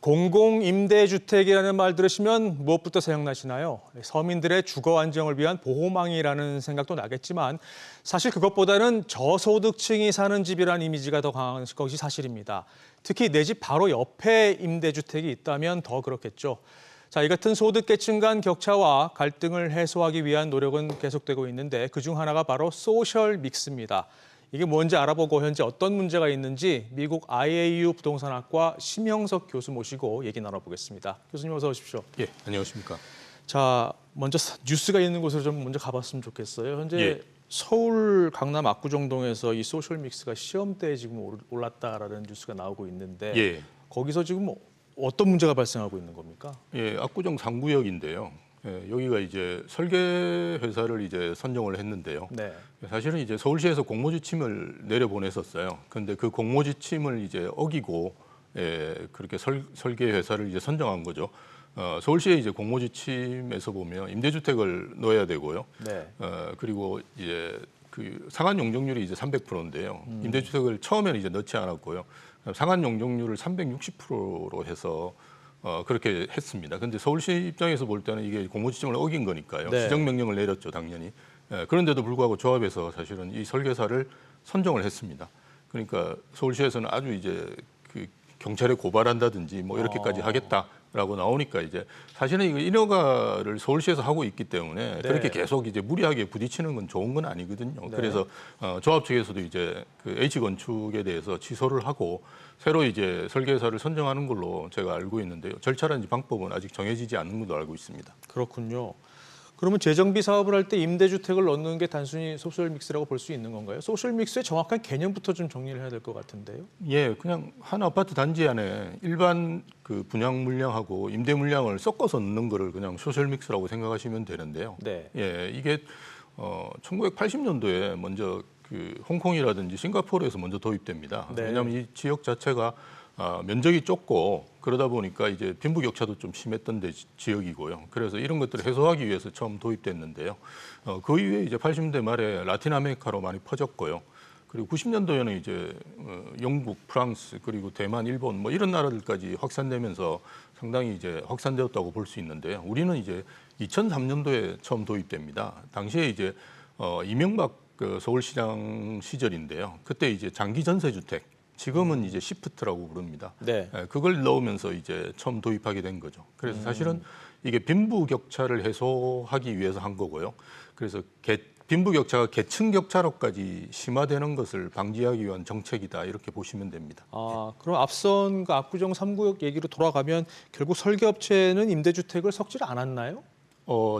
공공임대주택이라는 말 들으시면 무엇부터 생각나시나요? 서민들의 주거 안정을 위한 보호망이라는 생각도 나겠지만 사실 그것보다는 저소득층이 사는 집이라는 이미지가 더 강한 것이 사실입니다. 특히 내 집 바로 옆에 임대주택이 있다면 더 그렇겠죠. 자, 이 같은 소득계층 간 격차와 갈등을 해소하기 위한 노력은 계속되고 있는데 그중 하나가 바로 소셜 믹스입니다. 이게 뭔지 알아보고 현재 어떤 문제가 있는지 미국 IAU 부동산학과 심형석 교수 모시고 얘기 나눠보겠습니다. 교수님 어서 오십시오. 예, 안녕하십니까. 자, 먼저 뉴스가 있는 곳으로 좀 먼저 가봤으면 좋겠어요. 현재 예. 서울 강남 압구정동에서 이 소셜 믹스가 시험대에 지금 올랐다라는 뉴스가 나오고 있는데 예. 거기서 지금 어떤 문제가 발생하고 있는 겁니까? 예, 압구정 3구역인데요. 예, 여기가 이제 설계 회사를 이제 선정을 했는데요. 네. 사실은 이제 서울시에서 공모지침을 내려보냈었어요. 그런데 그 공모지침을 이제 어기고 그렇게 설계 회사를 이제 선정한 거죠. 서울시의 이제 공모지침에서 보면 임대주택을 넣어야 되고요. 네. 그리고 이제 그 상한 용적률이 이제 300%인데요. 임대주택을 처음에는 이제 넣지 않았고요. 상한 용적률을 360%로 해서 그렇게 했습니다. 근데 서울시 입장에서 볼 때는 이게 공모지침을 어긴 거니까요. 네. 시정명령을 내렸죠, 당연히. 그런데도 불구하고 조합에서 사실은 이 설계사를 선정을 했습니다. 그러니까 서울시에서는 아주 이제 그 경찰에 고발한다든지 뭐 이렇게까지 하겠다라고 나오니까 이제 사실은 이거 인허가를 서울시에서 하고 있기 때문에 네. 그렇게 계속 이제 무리하게 부딪히는 건 좋은 건 아니거든요. 네. 그래서 조합 측에서도 이제 그 H건축에 대해서 취소를 하고 새로 이제 설계사를 선정하는 걸로 제가 알고 있는데요. 절차라든지 방법은 아직 정해지지 않는 걸로 알고 있습니다. 그렇군요. 그러면 재정비 사업을 할 때 임대주택을 넣는 게 단순히 소셜 믹스라고 볼 수 있는 건가요? 소셜 믹스의 정확한 개념부터 좀 정리를 해야 될 것 같은데요. 예, 그냥 한 아파트 단지 안에 일반 그 분양 물량하고 임대 물량을 섞어서 넣는 거를 그냥 소셜 믹스라고 생각하시면 되는데요. 네. 예, 이게 1980년도에 먼저 그 홍콩이라든지 싱가포르에서 먼저 도입됩니다. 네. 왜냐하면 이 지역 자체가 면적이 좁고 그러다 보니까 이제 빈부격차도 좀 심했던 지역이고요. 그래서 이런 것들을 해소하기 위해서 처음 도입됐는데요. 그 이후에 이제 80년대 말에 라틴 아메리카로 많이 퍼졌고요. 그리고 90년도에는 이제 영국, 프랑스, 그리고 대만, 일본 뭐 이런 나라들까지 확산되면서 상당히 이제 확산되었다고 볼 수 있는데요. 우리는 이제 2003년도에 처음 도입됩니다. 당시에 이제 이명박 그 서울시장 시절인데요. 그때 이제 장기 전세주택, 지금은 이제 시프트라고 부릅니다. 네. 그걸 넣으면서 이제 처음 도입하게 된 거죠. 그래서 사실은 이게 빈부격차를 해소하기 위해서 한 거고요. 그래서 빈부격차가 계층 격차로까지 심화되는 것을 방지하기 위한 정책이다 이렇게 보시면 됩니다. 그럼 앞선 그 압구정 3구역 얘기로 돌아가면 결국 설계업체는 임대주택을 섞지를 않았나요?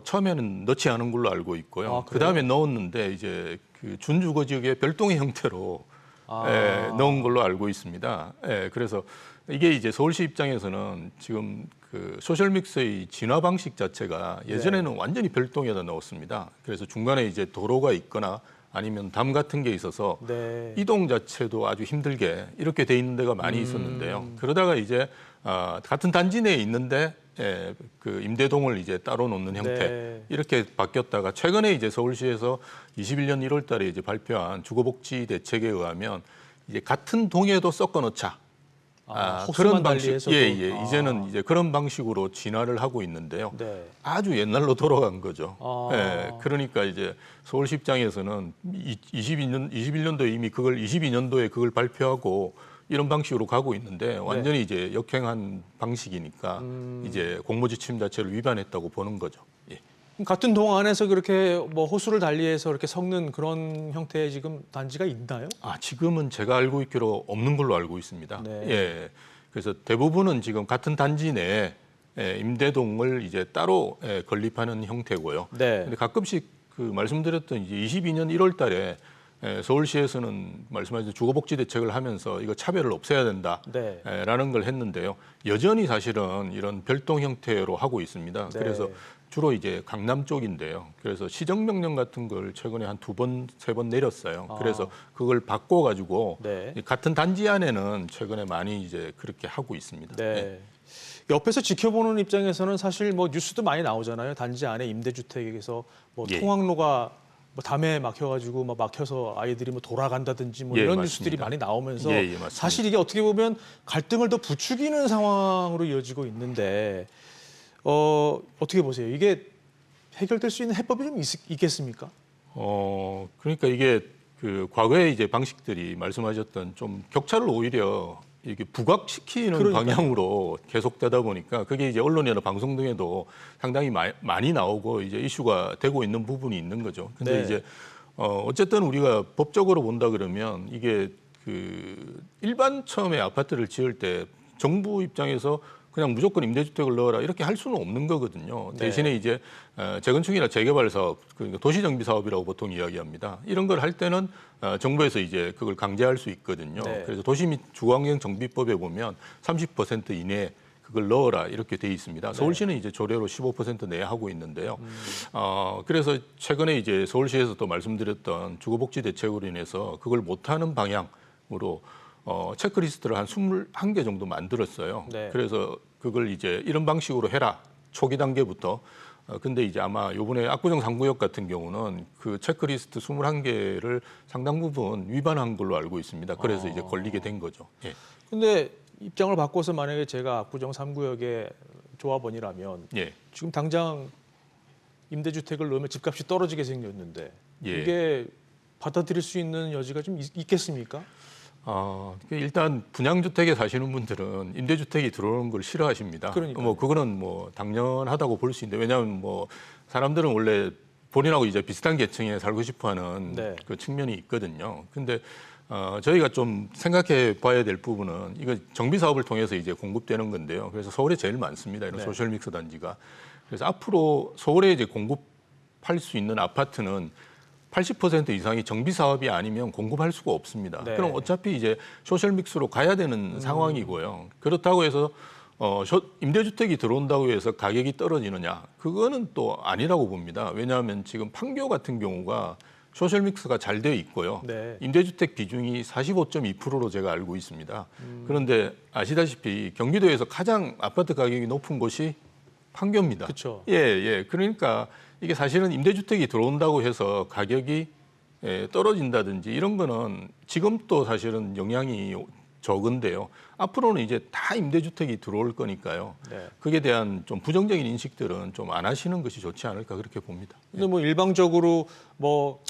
처음에는 넣지 않은 걸로 알고 있고요. 그래요? 그 다음에 넣었는데 이제 그 준주거 지역의 별도의 형태로 넣은 걸로 알고 있습니다. 그래서 이게 이제 서울시 입장에서는 지금 그 소셜믹스의 진화 방식 자체가 예전에는 완전히 별동에다 넣었습니다. 그래서 중간에 이제 도로가 있거나 아니면 담 같은 게 있어서 네. 이동 자체도 아주 힘들게 이렇게 돼 있는 데가 많이 있었는데요. 그러다가 이제 같은 단지 내에 있는데 그 임대동을 이제 따로 놓는 형태 네. 이렇게 바뀌었다가 최근에 이제 서울시에서 21년 1월달에 이제 발표한 주거복지 대책에 의하면 이제 같은 동에도 섞어 놓자. 그런 방식, 이제는 이제 그런 방식으로 진화를 하고 있는데요. 네. 아주 옛날로 돌아간 거죠. 그러니까 이제 서울시 입장에서는 21년도에 이미 그걸 22년도에 그걸 발표하고 이런 방식으로 가고 있는데 완전히 이제 역행한 방식이니까 이제 공모지침 자체를 위반했다고 보는 거죠. 예. 같은 동 안에서 그렇게 뭐 호수를 달리해서 이렇게 섞는 그런 형태의 지금 단지가 있나요? 지금은 제가 알고 있기로 없는 걸로 알고 있습니다. 네. 예. 그래서 대부분은 지금 같은 단지 내에 임대동을 이제 따로 건립하는 형태고요. 네. 근데 가끔씩 그 말씀드렸던 이제 22년 1월 달에 서울시에서는 말씀하신 주거복지 대책을 하면서 이거 차별을 없애야 된다라는 걸 했는데요. 여전히 사실은 이런 별동 형태로 하고 있습니다. 네. 그래서 주로 이제 강남 쪽인데요. 그래서 시정명령 같은 걸 최근에 한 2번, 3번 내렸어요. 그래서 그걸 바꿔가지고 네. 같은 단지 안에는 최근에 많이 이제 그렇게 하고 있습니다. 네. 옆에서 지켜보는 입장에서는 사실 뭐 뉴스도 많이 나오잖아요. 단지 안에 임대주택에서 뭐 예. 통학로가 뭐 담에 막혀가지고 막 막혀서 아이들이 뭐 돌아간다든지 뭐 예, 이런 맞습니다. 뉴스들이 많이 나오면서 예, 예, 맞습니다. 사실 이게 어떻게 보면 갈등을 더 부추기는 상황으로 이어지고 있는데 어떻게 보세요? 이게 해결될 수 있는 해법이 좀 있겠습니까? 그러니까 이게 그 과거의 이제 방식들이 말씀하셨던 좀 격차를 오히려 이렇게 부각시키는 그러니까요. 방향으로 계속되다 보니까 그게 이제 언론이나 방송 등에도 상당히 많이 나오고 이제 이슈가 되고 있는 부분이 있는 거죠. 근데 네. 이제 어쨌든 우리가 법적으로 본다 그러면 이게 그 일반 처음에 아파트를 지을 때 정부 입장에서 그냥 무조건 임대주택을 넣어라 이렇게 할 수는 없는 거거든요. 네. 대신에 이제 재건축이나 재개발 사업, 그러니까 도시정비 사업이라고 보통 이야기합니다. 이런 걸 할 때는 정부에서 이제 그걸 강제할 수 있거든요. 네. 그래서 도시 및 주거환경 정비법에 보면 30% 이내 그걸 넣어라 이렇게 돼 있습니다. 서울시는 이제 조례로 15% 내야 하고 있는데요. 그래서 최근에 이제 서울시에서 또 말씀드렸던 주거복지 대책으로 인해서 그걸 못하는 방향으로 체크리스트를 한 21개 정도 만들었어요. 네. 그래서 그걸 이제 이런 방식으로 해라. 초기 단계부터. 근데 이제 아마 요번에 압구정 3구역 같은 경우는 그 체크리스트 21개를 상당 부분 위반한 걸로 알고 있습니다. 그래서 이제 걸리게 된 거죠. 예. 근데 입장을 바꿔서 만약에 제가 압구정 3구역의 조합원이라면 예. 지금 당장 임대주택을 넣으면 집값이 떨어지게 생겼는데 예. 이게 받아들일 수 있는 여지가 좀 있겠습니까? 일단 분양주택에 사시는 분들은 임대주택이 들어오는 걸 싫어하십니다. 그러니까요. 뭐 그거는 뭐 당연하다고 볼 수 있는데 왜냐하면 뭐 사람들은 원래 본인하고 이제 비슷한 계층에 살고 싶어하는 네. 그 측면이 있거든요. 근데 저희가 좀 생각해 봐야 될 부분은 이거 정비 사업을 통해서 이제 공급되는 건데요. 그래서 서울에 제일 많습니다. 이런 네. 소셜 믹스 단지가. 그래서 앞으로 서울에 이제 공급할 수 있는 아파트는 80% 이상이 정비 사업이 아니면 공급할 수가 없습니다. 네. 그럼 어차피 이제 소셜 믹스로 가야 되는 상황이고요. 그렇다고 해서 임대주택이 들어온다고 해서 가격이 떨어지느냐? 그거는 또 아니라고 봅니다. 왜냐하면 지금 판교 같은 경우가 소셜 믹스가 잘 되어 있고요. 네. 임대주택 비중이 45.2%로 제가 알고 있습니다. 그런데 아시다시피 경기도에서 가장 아파트 가격이 높은 곳이 판교입니다. 그렇죠. 예, 예. 그러니까 이게 사실은 임대주택이 들어온다고 해서 가격이 떨어진다든지 이런 거는 지금도 사실은 영향이 적은데요. 앞으로는 이제 다 임대주택이 들어올 거니까요. 네. 그에 대한 좀 부정적인 인식들은 좀 안 하시는 것이 좋지 않을까 그렇게 봅니다. 근데 뭐 일방적으로 뭐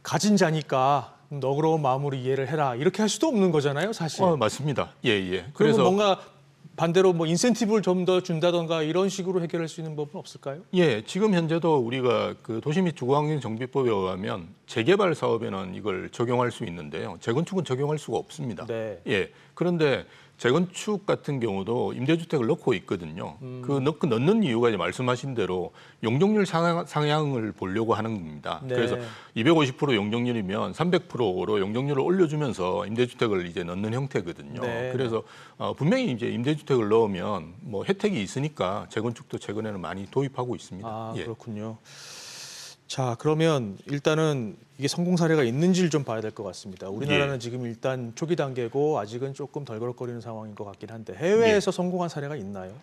가진 자니까 너그러운 마음으로 이해를 해라 이렇게 할 수도 없는 거잖아요, 사실. 맞습니다. 예, 예. 그래서 뭔가 반대로 뭐 인센티브를 좀 더 준다던가 이런 식으로 해결할 수 있는 법은 없을까요? 예, 지금 현재도 우리가 그 도시 및 주거환경 정비법에 의하면 재개발 사업에는 이걸 적용할 수 있는데요. 재건축은 적용할 수가 없습니다. 네. 예. 그런데 재건축 같은 경우도 임대주택을 넣고 있거든요. 그 넣는 이유가 이제 말씀하신 대로 용적률 상향을 보려고 하는 겁니다. 네. 그래서 250% 용적률이면 300%로 용적률을 올려주면서 임대주택을 이제 넣는 형태거든요. 네. 그래서 분명히 이제 임대주택을 넣으면 뭐 혜택이 있으니까 재건축도 최근에는 많이 도입하고 있습니다. 아, 예. 그렇군요. 자, 그러면 일단은 이게 성공 사례가 있는지를 좀 봐야 될 것 같습니다. 우리나라는 예. 지금 일단 초기 단계고 아직은 조금 덜그럭거리는 상황인 것 같긴 한데 해외에서 성공한 사례가 있나요?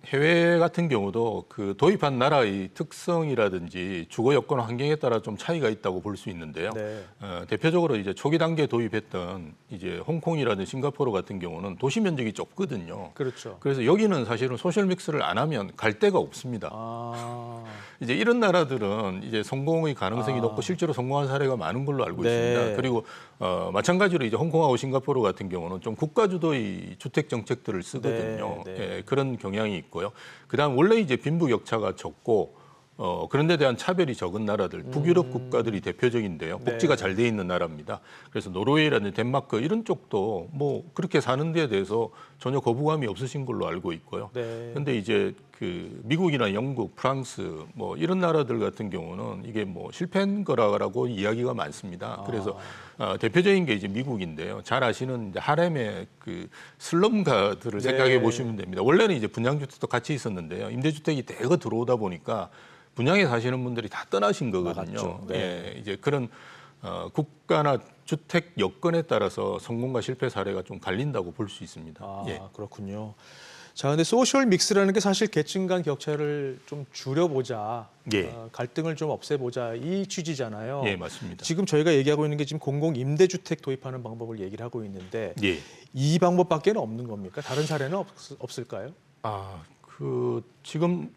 해외 같은 경우도 그 도입한 나라의 특성이라든지 주거 여건 환경에 따라 좀 차이가 있다고 볼 수 있는데요. 네. 대표적으로 이제 초기 단계 도입했던 이제 홍콩이라든지 싱가포르 같은 경우는 도시 면적이 좁거든요. 그렇죠. 그래서 여기는 사실은 소셜 믹스를 안 하면 갈 데가 없습니다. 아, 이제 이런 나라들은 이제 성공의 가능성이 높고 실제로 성공한 사례가 많은 걸로 알고 네. 있습니다. 그리고 마찬가지로 이제 홍콩하고 싱가포르 같은 경우는 좀 국가 주도의 주택 정책들을 쓰거든요. 네, 네. 예, 그런 경향이 있고요. 그다음 원래 이제 빈부격차가 적고 그런 데 대한 차별이 적은 나라들, 북유럽 국가들이 대표적인데요. 복지가 네. 잘 돼 있는 나라입니다. 그래서 노르웨이라든지 덴마크 이런 쪽도 뭐 그렇게 사는 데에 대해서 전혀 거부감이 없으신 걸로 알고 있고요. 네. 근데 이제 그 미국이나 영국, 프랑스 뭐 이런 나라들 같은 경우는 이게 뭐 실패한 거라고 이야기가 많습니다. 그래서 대표적인 게 이제 미국인데요. 잘 아시는 이제 하렘의 그 슬럼가들을 네. 생각해 보시면 됩니다. 원래는 이제 분양주택도 같이 있었는데요. 임대주택이 대거 들어오다 보니까 분양에 사시는 분들이 다 떠나신 거거든요. 나갔죠. 네. 예, 이제 그런 국가나 주택 여건에 따라서 성공과 실패 사례가 좀 갈린다고 볼 수 있습니다. 아, 예. 그렇군요. 자, 근데 소셜 믹스라는 게 사실 계층 간 격차를 좀 줄여보자, 예. 갈등을 좀 없애보자 이 취지잖아요. 예, 맞습니다. 지금 저희가 얘기하고 있는 게 지금 공공 임대주택 도입하는 방법을 얘기를 하고 있는데 예. 이 방법밖에는 없는 겁니까? 다른 사례는 없을까요? 지금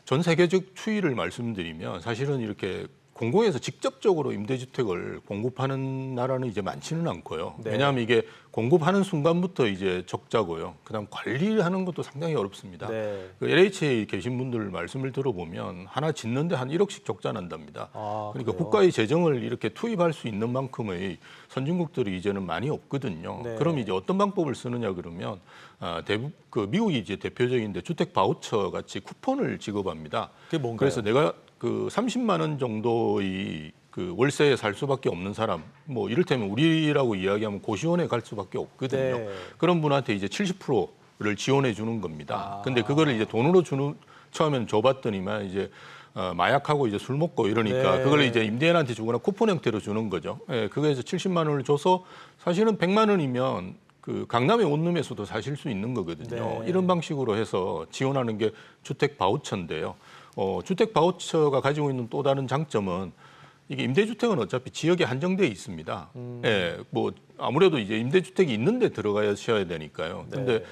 전 세계적 추이를 말씀드리면 사실은 이렇게 공공에서 직접적으로 임대주택을 공급하는 나라는 이제 많지는 않고요. 네. 왜냐하면 이게 공급하는 순간부터 이제 적자고요. 그다음 관리하는 것도 상당히 어렵습니다. 네. 그 LH에 계신 분들 말씀을 들어보면 하나 짓는데 한 1억씩 적자 난답니다. 그러니까 그래요? 국가의 재정을 이렇게 투입할 수 있는 만큼의 선진국들이 이제는 많이 없거든요. 네. 그럼 이제 어떤 방법을 쓰느냐 그러면 미국이 이제 대표적인데 주택 바우처 같이 쿠폰을 지급합니다. 그게 뭔가요? 그래서 내가 그 30만 원 정도의 그 월세에 살 수밖에 없는 사람, 뭐 이를테면 우리라고 이야기하면 고시원에 갈 수밖에 없거든요. 네. 그런 분한테 이제 70%를 지원해 주는 겁니다. 근데 그거를 이제 돈으로 처음에는 줘봤더니만 이제 마약하고 이제 술 먹고 이러니까 네. 그걸 이제 임대인한테 주거나 쿠폰 형태로 주는 거죠. 예, 그거에서 70만 원을 줘서 사실은 100만 원이면 그 강남의 원룸에서도 사실 수 있는 거거든요. 네. 이런 방식으로 해서 지원하는 게 주택 바우처인데요. 주택 바우처가 가지고 있는 또 다른 장점은 이게 임대주택은 어차피 지역에 한정돼 있습니다. 예, 뭐 아무래도 이제 임대주택이 있는데 들어가셔야 되니까요. 근데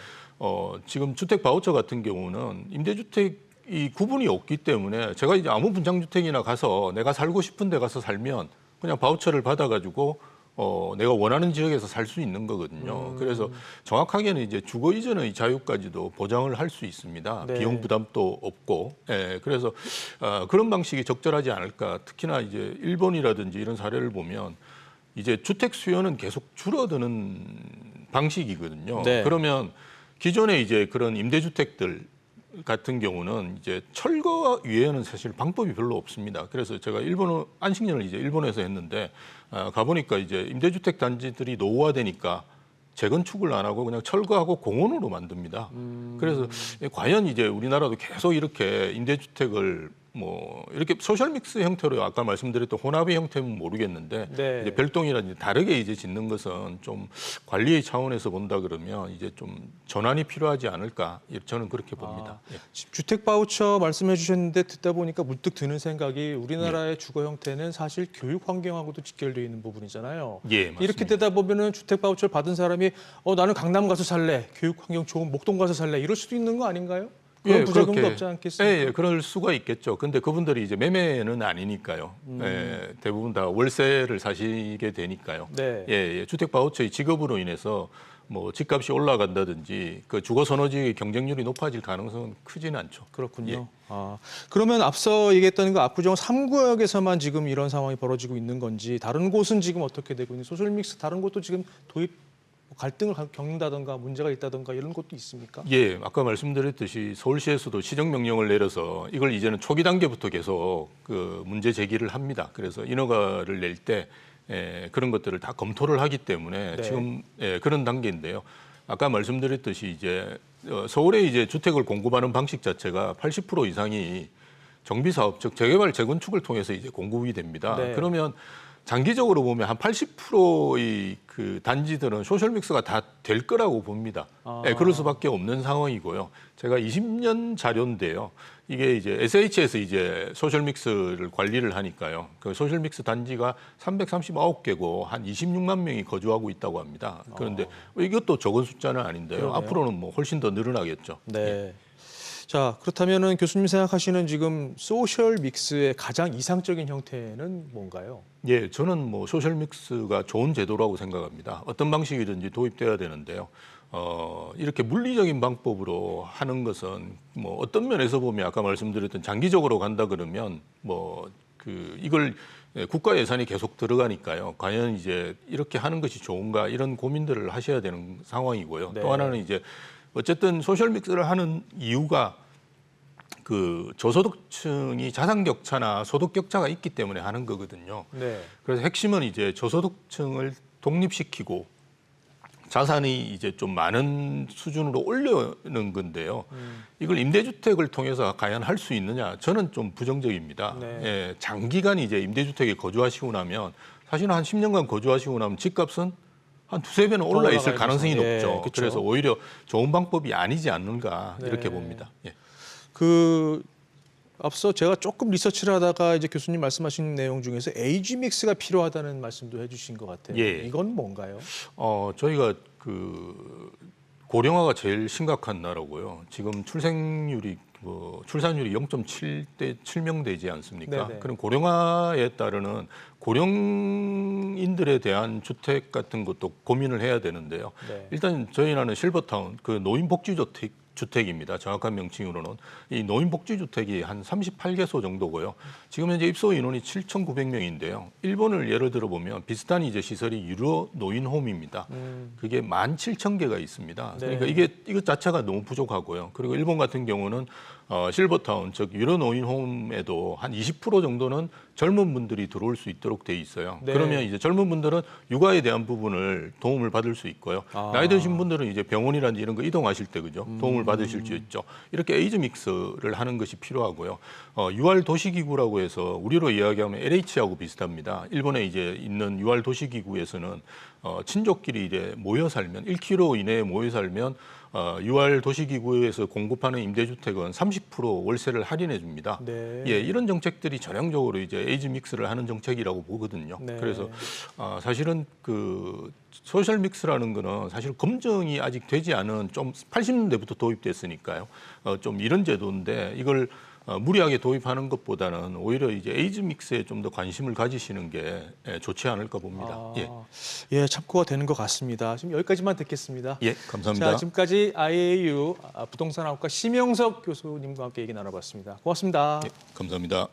지금 주택 바우처 같은 경우는 임대주택이 구분이 없기 때문에 제가 이제 아무 분양주택이나 가서 내가 살고 싶은 데 가서 살면 그냥 바우처를 받아가지고 내가 원하는 지역에서 살 수 있는 거거든요. 그래서 정확하게는 이제 주거 이전의 자유까지도 보장을 할 수 있습니다. 네. 비용 부담도 없고, 예, 그래서 그런 방식이 적절하지 않을까. 특히나 이제 일본이라든지 이런 사례를 보면 이제 주택 수요는 계속 줄어드는 방식이거든요. 네. 그러면 기존에 이제 그런 임대주택들 같은 경우는 이제 철거 위에는 사실 방법이 별로 없습니다. 그래서 제가 안식년을 이제 일본에서 했는데 가보니까 이제 임대주택 단지들이 노후화되니까 재건축을 안 하고 그냥 철거하고 공원으로 만듭니다. 그래서 과연 이제 우리나라도 계속 이렇게 임대주택을 뭐 이렇게 소셜 믹스 형태로 아까 말씀드렸던 혼합의 형태는 모르겠는데 네. 이제 별동이라든지 다르게 이제 짓는 것은 좀 관리의 차원에서 본다 그러면 이제 좀 전환이 필요하지 않을까 저는 그렇게 봅니다. 예. 지금 주택 바우처 말씀해 주셨는데 듣다 보니까 문득 드는 생각이 우리나라의 주거 형태는 사실 교육 환경하고도 직결되어 있는 부분이잖아요. 예, 맞습니다. 이렇게 되다 보면은 주택 바우처를 받은 사람이 나는 강남 가서 살래, 교육 환경 좋은 목동 가서 살래 이럴 수도 있는 거 아닌가요? 그런 부작용도 그렇게, 없지 않겠습니까? 예, 그럴 수가 있겠죠. 근데 그분들이 이제 매매는 아니니까요. 예, 대부분 다 월세를 사시게 되니까요. 네. 예, 주택 바우처의 지급으로 인해서 뭐 집값이 올라간다든지 그 주거 선호 지역의 경쟁률이 높아질 가능성은 크지는 않죠. 그렇군요. 그러면 앞서 얘기했던 그 압구정 3구역에서만 지금 이런 상황이 벌어지고 있는 건지 다른 곳은 지금 어떻게 되고 있는 소셜 믹스 다른 곳도 지금 도입 갈등을 겪는다든가 문제가 있다든가 이런 것도 있습니까? 예, 아까 말씀드렸듯이 서울시에서도 시정명령을 내려서 이걸 이제는 초기 단계부터 계속 그 문제 제기를 합니다. 그래서 인허가를 낼 때 그런 것들을 다 검토를 하기 때문에 네. 지금 그런 단계인데요. 아까 말씀드렸듯이 이제 서울에 이제 주택을 공급하는 방식 자체가 80% 이상이 정비사업, 즉 재개발 재건축을 통해서 이제 공급이 됩니다. 네. 그러면 장기적으로 보면 한 80%의 그 단지들은 소셜 믹스가 다 될 거라고 봅니다. 네, 그럴 수밖에 없는 상황이고요. 제가 20년 자료인데요. 이게 이제 SH에서 이제 소셜 믹스를 관리를 하니까요. 그 소셜 믹스 단지가 339개고 한 26만 명이 거주하고 있다고 합니다. 그런데 이것도 적은 숫자는 아닌데요. 그러네요. 앞으로는 뭐 훨씬 더 늘어나겠죠. 네. 자, 그렇다면은 교수님 생각하시는 지금 소셜 믹스의 가장 이상적인 형태는 뭔가요? 예, 저는 뭐 소셜 믹스가 좋은 제도라고 생각합니다. 어떤 방식이든지 도입돼야 되는데요. 이렇게 물리적인 방법으로 하는 것은 뭐 어떤 면에서 보면 아까 말씀드렸던 장기적으로 간다 그러면 뭐 이걸 국가 예산이 계속 들어가니까요. 과연 이제 이렇게 하는 것이 좋은가 이런 고민들을 하셔야 되는 상황이고요. 네. 또 하나는 이제 어쨌든 소셜 믹스를 하는 이유가 그 저소득층이 자산 격차나 소득 격차가 있기 때문에 하는 거거든요. 네. 그래서 핵심은 이제 저소득층을 독립시키고 자산이 이제 좀 많은 수준으로 올려는 건데요. 이걸 임대주택을 통해서 과연 할 수 있느냐? 저는 좀 부정적입니다. 네. 예, 장기간 이제 임대주택에 거주하시고 나면 사실은 한 10년간 거주하시고 나면 집값은 한 두세 배는 올라 있을 올라갈 가능성이 가능성이. 예, 높죠. 그쵸. 그래서 오히려 좋은 방법이 아니지 않는가 이렇게 네. 봅니다. 예. 그 앞서 제가 조금 리서치를 하다가 이제 교수님 말씀하신 내용 중에서 에이지 믹스가 필요하다는 말씀도 해주신 것 같아요. 예. 이건 뭔가요? 저희가 그 고령화가 제일 심각한 나라고요. 지금 출산율이 0.7명 되지 않습니까? 네네. 그럼 고령화에 따르는 고령인들에 대한 주택 같은 것도 고민을 해야 되는데요. 네. 일단 저희 나라는 실버타운 그 노인복지주택입니다. 정확한 명칭으로는 이 노인복지주택이 한 38개소 정도고요. 지금 현재 입소 인원이 7,900명인데요. 일본을 예를 들어 보면 비슷한 이제 시설이 유로 노인홈입니다. 그게 17,000개가 있습니다. 네. 그러니까 이것 자체가 너무 부족하고요. 그리고 일본 같은 경우는 실버타운 즉 유로 노인홈에도 한 20% 정도는 젊은 분들이 들어올 수 있도록 돼 있어요. 네. 그러면 이제 젊은 분들은 육아에 대한 부분을 도움을 받을 수 있고요. 나이 드신 분들은 이제 병원이라든지 이런 거 이동하실 때 그죠 도움을 받으실 수 있죠. 이렇게 에이즈 믹스를 하는 것이 필요하고요. UR 도시기구라고 해서 우리로 이야기하면 LH하고 비슷합니다. 일본에 이제 있는 UR 도시기구에서는 친족끼리 이제 모여 살면 1km 이내에 모여 살면 UR 도시기구에서 공급하는 임대주택은 30% 월세를 할인해 줍니다. 네. 예, 이런 정책들이 전형적으로 이제 에이즈 믹스를 하는 정책이라고 보거든요. 네. 그래서 사실은 그 소셜 믹스라는 거는 사실 검증이 아직 되지 않은 좀 80년대부터 도입됐으니까요. 좀 이런 제도인데 이걸 무리하게 도입하는 것보다는 오히려 이제 에이즈 믹스에 좀 더 관심을 가지시는 게 좋지 않을까 봅니다. 예, 참고가 되는 것 같습니다. 지금 여기까지만 듣겠습니다. 예, 감사합니다. 자, 지금까지 IAU 부동산학과 심영석 교수님과 함께 얘기 나눠봤습니다. 고맙습니다. 예, 감사합니다.